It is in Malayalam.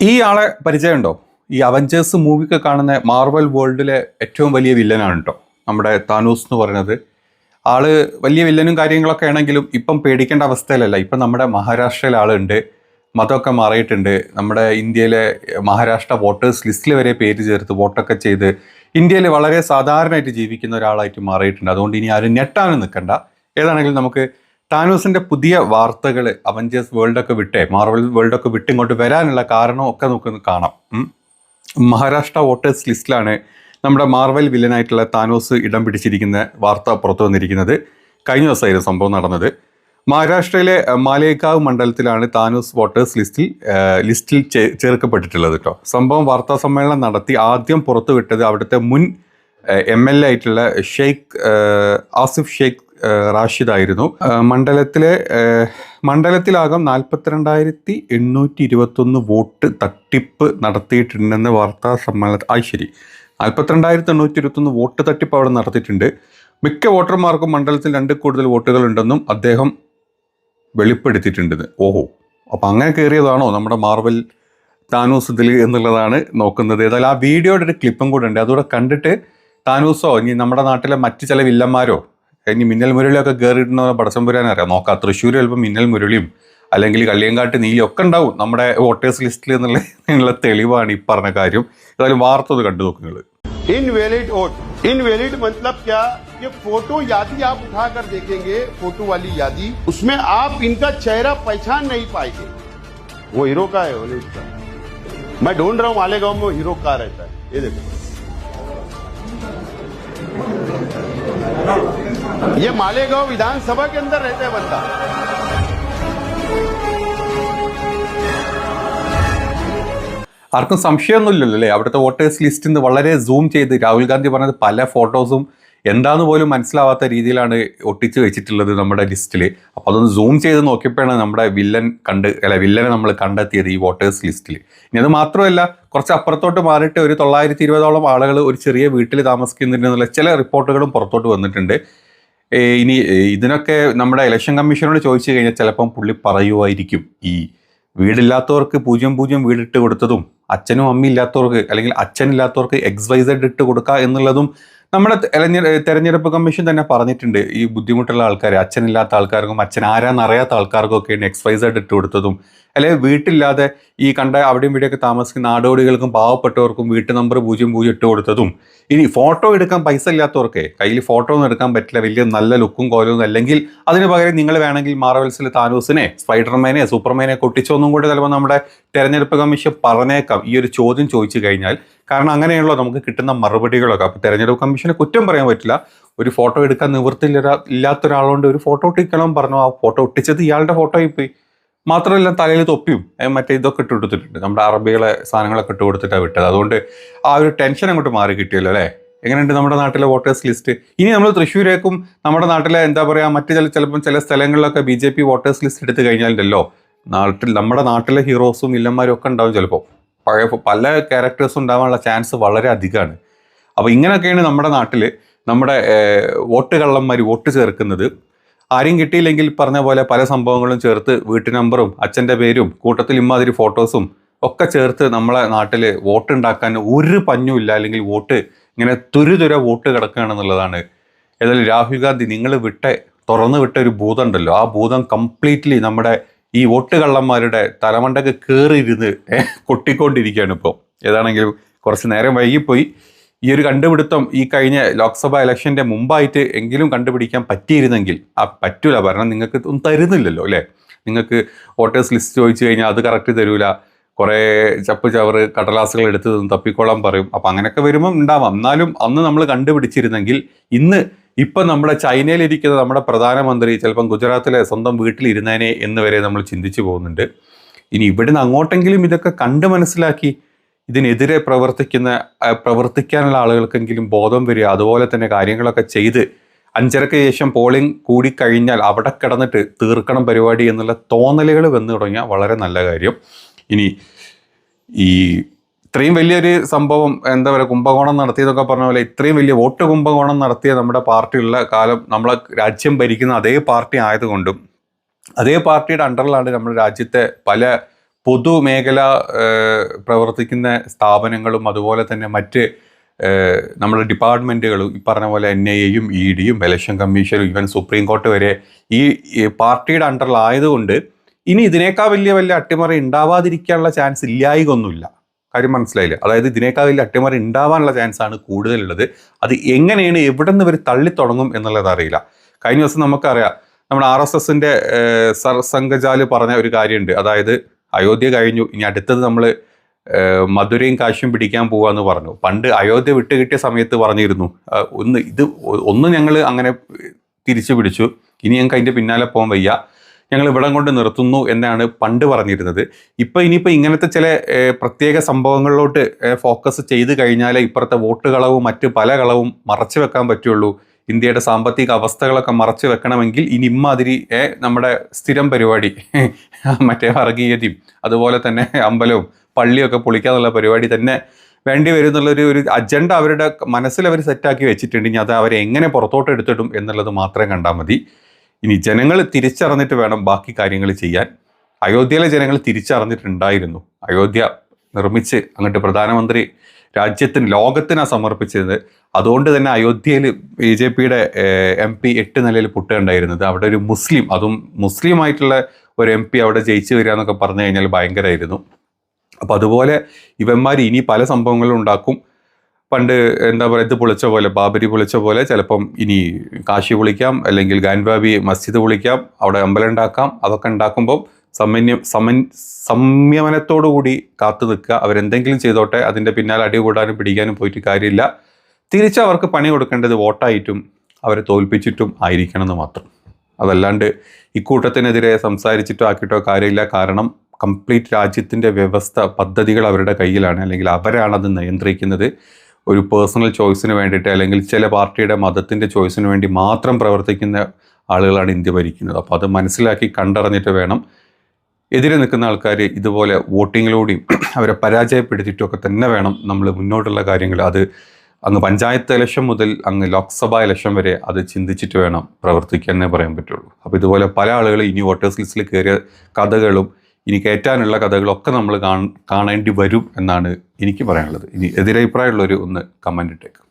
ഈ ആളെ പരിചയമുണ്ടോ? ഈ അവഞ്ചേഴ്സ് മൂവിക്ക് കാണുന്ന മാർവൽ വേൾഡിലെ ഏറ്റവും വലിയ വില്ലനാണ് കേട്ടോ നമ്മുടെ താനോസ് എന്ന് പറയുന്നത്. ആള് വലിയ വില്ലനും കാര്യങ്ങളൊക്കെ ആണെങ്കിലും ഇപ്പം പേടിക്കേണ്ട അവസ്ഥയിലല്ല. ഇപ്പം നമ്മുടെ മഹാരാഷ്ട്രയിൽ ആളുണ്ട്, മതമൊക്കെ മാറിയിട്ടുണ്ട്. നമ്മുടെ ഇന്ത്യയിലെ മഹാരാഷ്ട്ര വോട്ടേഴ്സ് ലിസ്റ്റിൽ വരെ പേര് ചേർത്ത് വോട്ടൊക്കെ ചെയ്ത് ഇന്ത്യയിൽ വളരെ സാധാരണയായിട്ട് ജീവിക്കുന്ന ഒരാളായിട്ട് മാറിയിട്ടുണ്ട്. അതുകൊണ്ട് ഇനി ആരും ഞെട്ടാനും നിൽക്കണ്ട. ഏതാണെങ്കിലും നമുക്ക് താനോസിന്റെ പുതിയ വാർത്തകൾ അവഞ്ചേഴ്സ് വേൾഡൊക്കെ വിട്ടേ മാർവൽ വേൾഡൊക്കെ വിട്ട് ഇങ്ങോട്ട് വരാനുള്ള കാരണം ഒക്കെ നമുക്ക് കാണാം. മഹാരാഷ്ട്ര വോട്ടേഴ്സ് ലിസ്റ്റിലാണ് നമ്മുടെ മാർവൽ വില്ലനായിട്ടുള്ള താനോസ് ഇടം പിടിച്ചിരിക്കുന്ന വാർത്ത പുറത്തു വന്നിരിക്കുന്നത്. കഴിഞ്ഞ ദിവസമായിരുന്നു സംഭവം നടന്നത്. മഹാരാഷ്ട്രയിലെ മാലേഗാവ് മണ്ഡലത്തിലാണ് താനോസ് വോട്ടേഴ്സ് ലിസ്റ്റിൽ ചേർക്കപ്പെട്ടിട്ടുള്ളത് കേട്ടോ. സംഭവം വാർത്താ സമ്മേളനം നടത്തി ആദ്യം പുറത്തുവിട്ടത് അവിടുത്തെ മുൻ MLA ആയിട്ടുള്ള ആസിഫ് ഷെയ്ഖ് റാഷിദ് ആയിരുന്നു. മണ്ഡലത്തിലാകം 42,821 വോട്ട് തട്ടിപ്പ് നടത്തിയിട്ടുണ്ടെന്ന് വാർത്താ സമ്മേളനത്തിൽ ശരി 42,821 വോട്ട് തട്ടിപ്പ് അവിടെ നടത്തിയിട്ടുണ്ട്. മിക്ക വോട്ടർമാർക്കും മണ്ഡലത്തിൽ 2 കൂടുതൽ വോട്ടുകൾ ഉണ്ടെന്നും അദ്ദേഹം വെളിപ്പെടുത്തിയിട്ടുണ്ട്. ഓഹോ, അപ്പം അങ്ങനെ കയറിയതാണോ നമ്മുടെ മാർവൽ താനോസ് ഇതിൽ എന്നുള്ളതാണ് നോക്കുന്നത്. ഏതായാലും ആ വീഡിയോയുടെ ഒരു ക്ലിപ്പും കൂടെ ഉണ്ട്, അതുകൂടെ കണ്ടിട്ട് താനൂസോ ഇനി നമ്മുടെ നാട്ടിലെ മറ്റു ചില വില്ലന്മാരോ ഇനി മിന്നൽ മുരളിയൊക്കെ കയറിയിട്ടുണ്ടോ പടച്ചം പുരാനറിയാം. നോക്കാം. തൃശ്ശൂർ ചിലപ്പോൾ മിന്നൽ മുരളിയും അല്ലെങ്കിൽ കള്ളിയങ്കാട്ട് നീലിയും ഒക്കെ ഉണ്ടാവും നമ്മുടെ വോട്ടേഴ്സ് ലിസ്റ്റിൽ എന്നുള്ള തെളിവാണ് ഈ പറഞ്ഞ കാര്യം. ഏതായാലും വാർത്ത ഒന്ന് കണ്ടു നോക്കുന്നത്. इनवैलिड वोट, इनवैलिड मतलब क्या? ये फोटो यादी आप उठाकर देखेंगे, फोटो वाली यादी, उसमें आप इनका चेहरा पहचान नहीं पाएंगे. वो हीरो का है, हॉलीवुड का. मैं ढूंढ रहा हूँ मालेगांव में हीरो का रहता है. ये देखो, ये मालेगांव विधानसभा के अंदर रहता है बंदा. ആർക്കും സംശയമൊന്നുമില്ലല്ലോ അല്ലേ? അവിടുത്തെ വോട്ടേഴ്സ് ലിസ്റ്റിൽ നിന്ന് വളരെ സൂം ചെയ്ത് രാഹുൽ ഗാന്ധി പറഞ്ഞത് പല ഫോട്ടോസും എന്താന്ന് പോലും മനസ്സിലാവാത്ത രീതിയിലാണ് ഒട്ടിച്ച് വെച്ചിട്ടുള്ളത് നമ്മുടെ ലിസ്റ്റിൽ. അപ്പോൾ അതൊന്ന് സൂം ചെയ്ത് നോക്കിയപ്പോഴാണ് നമ്മുടെ വില്ലനെ നമ്മൾ കണ്ടെത്തിയത് ഈ വോട്ടേഴ്സ് ലിസ്റ്റിൽ. ഇനി അത് മാത്രമല്ല, കുറച്ച് അപ്പുറത്തോട്ട് മാറിയിട്ട് ഒരു 920ഓളം ആളുകൾ ഒരു ചെറിയ വീട്ടിൽ താമസിക്കുന്നുണ്ടെന്നുള്ള ചില റിപ്പോർട്ടുകളും പുറത്തോട്ട് വന്നിട്ടുണ്ട്. ഇനി ഇതിനൊക്കെ നമ്മുടെ ഇലക്ഷൻ കമ്മീഷനോട് ചോദിച്ചു കഴിഞ്ഞാൽ ചിലപ്പം പുള്ളി പറയുമായിരിക്കും ഈ വീടില്ലാത്തവർക്ക് 00 വീടിട്ട് കൊടുത്തതും അച്ഛനും അമ്മ ഇല്ലാത്തവർക്ക് അല്ലെങ്കിൽ അച്ഛനില്ലാത്തവർക്ക് XYZ ഇട്ട് കൊടുക്കുക എന്നുള്ളതും നമ്മുടെ തെരഞ്ഞെടുപ്പ് കമ്മീഷൻ തന്നെ പറഞ്ഞിട്ടുണ്ട്. ഈ ബുദ്ധിമുട്ടുള്ള ആൾക്കാർ, അച്ഛനില്ലാത്ത ആൾക്കാർക്കും അച്ഛൻ ആരാന്നറിയാത്ത ആൾക്കാർക്കൊക്കെയാണ് XYZ ഇട്ട് കൊടുത്തതും, അല്ലെങ്കിൽ വീട്ടില്ലാതെ ഈ കണ്ട അവിടെയും ഇവിടെയൊക്കെ താമസിക്കുന്ന നാടോടികൾക്കും പാവപ്പെട്ടവർക്കും വീട്ടു നമ്പർ 00 ഇട്ട് കൊടുത്തതും. ഇനി ഫോട്ടോ എടുക്കാൻ പൈസ ഇല്ലാത്തവർക്ക് കയ്യിൽ ഫോട്ടോ ഒന്നും എടുക്കാൻ പറ്റില്ല, വലിയ നല്ല ലുക്കും കോലൊന്നും, അല്ലെങ്കിൽ അതിന് പകരം നിങ്ങൾ വേണമെങ്കിൽ മാർവൽസിൽ താനോസിനെ, സ്പൈഡർമാനെ, സൂപ്പർമാനെ കൊട്ടിച്ചൊന്നും കൂടി ചിലപ്പോൾ നമ്മുടെ തെരഞ്ഞെടുപ്പ് കമ്മീഷൻ പറഞ്ഞേക്കാം ഈ ഒരു ചോദ്യം ചോദിച്ചു കഴിഞ്ഞാൽ. കാരണം അങ്ങനെയുള്ളൂ നമുക്ക് കിട്ടുന്ന മറുപടികളൊക്കെ. അപ്പോൾ തെരഞ്ഞെടുപ്പ് കമ്മീഷനെ കുറ്റം പറയാൻ പറ്റില്ല. ഒരു ഫോട്ടോ എടുക്കാൻ ഇല്ലാത്ത ഒരാളുകൊണ്ട് ഒരു ഫോട്ടോ ഒട്ടിക്കണം പറഞ്ഞു, ആ ഫോട്ടോ ഒട്ടിച്ചത് ഇയാളുടെ ഫോട്ടോയിൽ പോയി. മാത്രമല്ല തലയിൽ തൊപ്പിയും മറ്റേ ഇതൊക്കെ ഇട്ട് കൊടുത്തിട്ടുണ്ട്, നമ്മുടെ അറബികളെ സാധനങ്ങളൊക്കെ ഇട്ട് കൊടുത്തിട്ടാണ് വിട്ടത്. അതുകൊണ്ട് ആ ഒരു ടെൻഷൻ അങ്ങോട്ട് മാറി കിട്ടിയല്ലോ അല്ലേ? എങ്ങനെയുണ്ട് നമ്മുടെ നാട്ടിലെ വോട്ടേഴ്സ് ലിസ്റ്റ്? ഇനി നമ്മൾ തൃശ്ശൂരേക്കും നമ്മുടെ നാട്ടിലെ എന്താ പറയുക മറ്റു ചിലപ്പം ചില സ്ഥലങ്ങളിലൊക്കെ BJP വോട്ടേഴ്സ് ലിസ്റ്റ് എടുത്ത് കഴിഞ്ഞാലുണ്ടല്ലോ നമ്മുടെ നാട്ടിലെ ഹീറോസും വില്ലന്മാരും ഒക്കെ ഉണ്ടാവും. ചിലപ്പോൾ പഴയ പല ക്യാരക്ടേഴ്സും ഉണ്ടാവാനുള്ള ചാൻസ് വളരെ അധികമാണ്. അപ്പോൾ ഇങ്ങനെയൊക്കെയാണ് നമ്മുടെ നാട്ടിൽ നമ്മുടെ വോട്ട് കള്ളന്മാർ വോട്ട് ചേർക്കുന്നത്. ആരും കിട്ടിയില്ലെങ്കിൽ പറഞ്ഞ പോലെ പല സംഭവങ്ങളും ചേർത്ത് വീട്ടു നമ്പറും അച്ഛൻ്റെ പേരും കൂട്ടത്തിൽ ഇമാതിരി ഫോട്ടോസും ഒക്കെ ചേർത്ത് നമ്മളെ നാട്ടിൽ വോട്ട് ഉണ്ടാക്കാൻ ഒരു പഞ്ഞുമില്ല, അല്ലെങ്കിൽ വോട്ട് ഇങ്ങനെ തുരുതുര വോട്ട് കിടക്കുകയാണെന്നുള്ളതാണ്. ഏതായാലും രാഹുൽ ഗാന്ധി നിങ്ങൾ തുറന്നു വിട്ട ഒരു ഭൂതം ഉണ്ടല്ലോ, ആ ഭൂതം കംപ്ലീറ്റ്ലി നമ്മുടെ ഈ വോട്ട് കള്ളന്മാരുടെ തലമണ്ടക്ക് കയറിയിരുന്ന് കൊട്ടിക്കൊണ്ടിരിക്കുകയാണ് ഇപ്പോൾ. ഏതാണെങ്കിലും കുറച്ച് നേരം വൈകിപ്പോയി. ഈ ഒരു കണ്ടുപിടുത്തം ഈ കഴിഞ്ഞ ലോക്സഭ ഇലക്ഷൻ്റെ മുമ്പായിട്ട് എങ്കിലും കണ്ടുപിടിക്കാൻ പറ്റിയിരുന്നെങ്കിൽ, പറ്റൂല, കാരണം നിങ്ങൾക്ക് ഒന്നും തരുന്നില്ലല്ലോ അല്ലേ? നിങ്ങൾക്ക് വോട്ടേഴ്സ് ലിസ്റ്റ് ചോദിച്ചു കഴിഞ്ഞാൽ അത് കറക്റ്റ് തരൂല, കുറേ ചവറ് കടലാസുകൾ എടുത്ത് തപ്പിക്കോളാൻ പറയും. അപ്പം അങ്ങനെയൊക്കെ വരുമ്പം ഉണ്ടാവാം. എന്നാലും അന്ന് നമ്മൾ കണ്ടുപിടിച്ചിരുന്നെങ്കിൽ ഇപ്പം നമ്മുടെ ചൈനയിലിരിക്കുന്ന നമ്മുടെ പ്രധാനമന്ത്രി ചിലപ്പം ഗുജറാത്തിലെ സ്വന്തം വീട്ടിലിരുന്നേനെ എന്ന് വരെ നമ്മൾ ചിന്തിച്ചു പോകുന്നുണ്ട്. ഇനി ഇവിടുന്ന് അങ്ങോട്ടെങ്കിലും ഇതൊക്കെ കണ്ട് മനസ്സിലാക്കി ഇതിനെതിരെ പ്രവർത്തിക്കാനുള്ള ആളുകൾക്കെങ്കിലും ബോധം വരിക, അതുപോലെ തന്നെ കാര്യങ്ങളൊക്കെ ചെയ്ത് 5:30 ശേഷം പോളിംഗ് കൂടിക്കഴിഞ്ഞാൽ അവിടെ കിടന്നിട്ട് തീർക്കണം പരിപാടി എന്നുള്ള തോന്നലുകൾ വന്നു തുടങ്ങിയാൽ വളരെ നല്ല കാര്യം. ഇനി ഈ ഇത്രയും വലിയൊരു സംഭവം എന്താ പറയുക, കുംഭകോണം നടത്തിയതൊക്കെ പറഞ്ഞ പോലെ ഇത്രയും വലിയ വോട്ട് കുംഭകോണം നടത്തിയ നമ്മുടെ പാർട്ടിയുള്ള കാലം നമ്മളെ രാജ്യം ഭരിക്കുന്ന അതേ പാർട്ടി ആയതുകൊണ്ടും അതേ പാർട്ടിയുടെ അണ്ടറിലാണ് നമ്മുടെ രാജ്യത്തെ പല പൊതുമേഖല പ്രവർത്തിക്കുന്ന സ്ഥാപനങ്ങളും അതുപോലെ തന്നെ മറ്റ് നമ്മുടെ ഡിപ്പാർട്ട്മെൻറ്റുകളും ഈ പറഞ്ഞ പോലെ NIA-യും ED-യും ഇലക്ഷൻ കമ്മീഷനും ഈവൻ സുപ്രീം കോർട്ട് വരെ ഈ പാർട്ടിയുടെ അണ്ടറിലായതുകൊണ്ട് ഇനി ഇതിനേക്കാൾ വലിയ അട്ടിമറി ഉണ്ടാവാതിരിക്കാനുള്ള ചാൻസ് ഇല്ലായികൊന്നുമില്ല. കാര്യം മനസ്സിലായില്ല. അതായത് ഇതിനേക്കാൾ വലിയ അട്ടിമറി ഉണ്ടാവാനുള്ള ചാൻസാണ് കൂടുതലുള്ളത്. അത് എങ്ങനെയാണ് എവിടെ നിന്ന് ഇവർ തള്ളി തുടങ്ങും എന്നുള്ളത് അറിയില്ല. കഴിഞ്ഞ ദിവസം നമുക്കറിയാം, നമ്മുടെ RSSന്റെ സർസംഘചാല് പറഞ്ഞ ഒരു കാര്യമുണ്ട്. അതായത് അയോധ്യ കഴിഞ്ഞു, ഇനി അടുത്തത് നമ്മൾ മധുരയും കാശും പിടിക്കാൻ പോവാന്ന് പറഞ്ഞു. പണ്ട് അയോധ്യ വിട്ടുകിട്ടിയ സമയത്ത് പറഞ്ഞിരുന്നു, ഒന്ന് ഞങ്ങൾ അങ്ങനെ തിരിച്ചു പിടിച്ചു, ഇനി ഞങ്ങൾക്ക് അതിൻ്റെ പിന്നാലെ പോകാൻ വയ്യ, ഞങ്ങൾ ഇവിടം കൊണ്ട് നിർത്തുന്നു എന്നാണ് പണ്ട് പറഞ്ഞിരുന്നത്. ഇനിയിപ്പോൾ ഇങ്ങനത്തെ ചില പ്രത്യേക സംഭവങ്ങളിലോട്ട് ഫോക്കസ് ചെയ്ത് കഴിഞ്ഞാൽ ഇപ്പുറത്തെ വോട്ട് കളവും മറ്റ് പല കളവും മറച്ചു വെക്കാൻ പറ്റുള്ളൂ. ഇന്ത്യയുടെ സാമ്പത്തിക അവസ്ഥകളൊക്കെ മറച്ചു വെക്കണമെങ്കിൽ ഇനി ഇമ്മാതിരി നമ്മുടെ സ്ഥിരം പരിപാടി മറ്റേ വർഗീയതയും അതുപോലെ തന്നെ അമ്പലവും പള്ളിയൊക്കെ പൊളിക്കാന്നുള്ള പരിപാടി തന്നെ വേണ്ടി വരും എന്നുള്ളൊരു അജണ്ട അവരുടെ മനസ്സിൽ അവർ സെറ്റാക്കി വെച്ചിട്ടുണ്ട്. ഇനി അത് അവരെ എങ്ങനെ പുറത്തോട്ട് എടുത്തിടും എന്നുള്ളത് മാത്രം കണ്ടാൽ മതി. ഇനി ജനങ്ങൾ തിരിച്ചറിഞ്ഞിട്ട് വേണം ബാക്കി കാര്യങ്ങൾ ചെയ്യാൻ. അയോധ്യയിലെ ജനങ്ങൾ തിരിച്ചറിഞ്ഞിട്ടുണ്ടായിരുന്നു. അയോധ്യ നിർമ്മിച്ച് അങ്ങോട്ട് പ്രധാനമന്ത്രി ലോകത്തിനാണ് സമർപ്പിച്ചത്. അതുകൊണ്ട് തന്നെ അയോധ്യയിൽ BJPയുടെ MP 8 നിലയിൽ പൊട്ടുകയുണ്ടായിരുന്നത്. അവിടെ ഒരു അതും മുസ്ലിമായിട്ടുള്ള ഒരു MP അവിടെ ജയിച്ചു വരിക എന്നൊക്കെ പറഞ്ഞു കഴിഞ്ഞാൽ ഭയങ്കരമായിരുന്നു. അപ്പോൾ അതുപോലെ ഇവന്മാർ ഇനി പല സംഭവങ്ങളും ഉണ്ടാക്കും. പണ്ട് എന്താ പറയുക, ഇത് പൊളിച്ച പോലെ, ബാബരി പൊളിച്ച പോലെ ചിലപ്പം ഇനി കാശി പൊളിക്കാം, അല്ലെങ്കിൽ ഗാൻബാബി മസ്ജിദ് പൊളിക്കാം, അവിടെ അമ്പലം ഉണ്ടാക്കാം. അതൊക്കെ ഉണ്ടാക്കുമ്പോൾ സംയമനത്തോടുകൂടി കാത്തു നിൽക്കുക. അവരെന്തെങ്കിലും ചെയ്തോട്ടെ, അതിൻ്റെ പിന്നാലെ അടി കൂടാനും പിടിക്കാനും പോയിട്ട് കാര്യമില്ല. തിരിച്ച് അവർക്ക് പണി കൊടുക്കേണ്ടത് വോട്ടായിട്ടും അവരെ തോൽപ്പിച്ചിട്ടും ആയിരിക്കണം എന്ന് മാത്രം. അതല്ലാണ്ട് ഇക്കൂട്ടത്തിനെതിരെ സംസാരിച്ചിട്ടോ ആക്കിയിട്ടോ കാര്യമില്ല. കാരണം കംപ്ലീറ്റ് രാജ്യത്തിൻ്റെ വ്യവസ്ഥ പദ്ധതികൾ അവരുടെ കയ്യിലാണ്, അല്ലെങ്കിൽ അവരാണത് നിയന്ത്രിക്കുന്നത്. ഒരു പേഴ്സണൽ ചോയ്സിന് വേണ്ടിയിട്ട്, അല്ലെങ്കിൽ ചില പാർട്ടിയുടെ മതത്തിൻ്റെ ചോയ്സിന് വേണ്ടി മാത്രം പ്രവർത്തിക്കുന്ന ആളുകളാണ് ഇന്ത്യ ഭരിക്കുന്നത്. അപ്പോൾ അത് മനസ്സിലാക്കി കണ്ടറിഞ്ഞിട്ട് വേണം എതിരെ നിൽക്കുന്ന ആൾക്കാർ ഇതുപോലെ വോട്ടിങ്ങിലൂടെയും അവരെ പരാജയപ്പെടുത്തിയിട്ടൊക്കെ തന്നെ വേണം നമ്മൾ മുന്നോട്ടുള്ള കാര്യങ്ങൾ, അത് അങ്ങ് പഞ്ചായത്ത് ഇലക്ഷൻ മുതൽ അങ്ങ് ലോക്സഭാ ഇലക്ഷൻ വരെ അത് ചിന്തിച്ചിട്ട് വേണം പ്രവർത്തിക്കാനേ പറയാൻ പറ്റുള്ളൂ. അപ്പോൾ ഇതുപോലെ പല ആളുകൾ ഇനി വോട്ടേഴ്സ് ലിസ്റ്റിൽ കയറിയ കഥകളും ഇനി കയറ്റാനുള്ള കഥകളൊക്കെ നമ്മൾ കാണേണ്ടി വരും എന്നാണ് എനിക്ക് പറയാനുള്ളത്. ഇനി എതിരഭിപ്രായമുള്ളവർ ഒന്ന് കമൻ്റ് ഇട്ടേക്കും.